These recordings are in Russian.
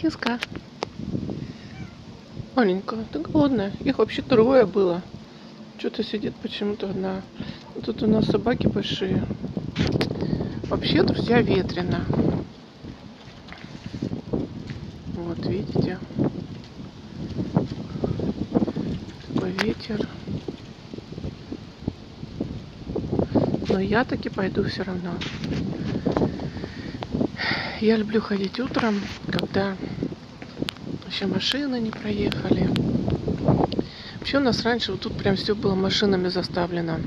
Киска. Маленькая, ты голодная? Их вообще трое было. Что-то сидит почему-то одна. Тут у нас собаки большие. Вообще, друзья, ветрено. Вот, видите? Такой ветер. Но я таки пойду все равно. Я люблю ходить утром, когда еще машины не проехали. Вообще у нас раньше вот тут прям все было машинами заставлено.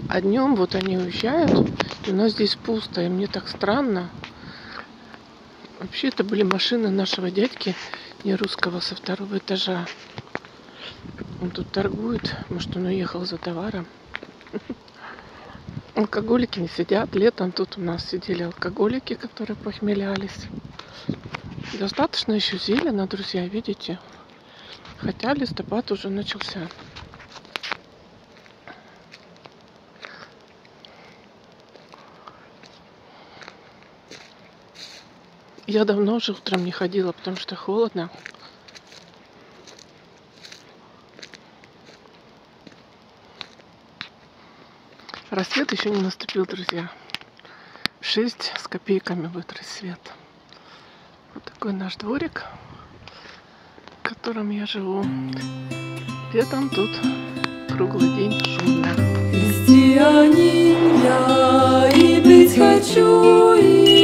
А днем вот они уезжают, и у нас здесь пусто, и мне так странно. Вообще это были машины нашего дядьки, не русского, со второго этажа. Он тут торгует, может он уехал за товаром. Алкоголики не сидят. Летом тут у нас сидели алкоголики, которые похмелялись. Достаточно еще зелено, друзья, видите? Хотя листопад уже начался. Я давно уже утром не ходила, потому что холодно. Рассвет еще не наступил, друзья. 6 с копейками будет рассвет. Вот такой наш дворик, в котором я живу. Летом тут круглый день шумно. Христианин я и быть хочу, и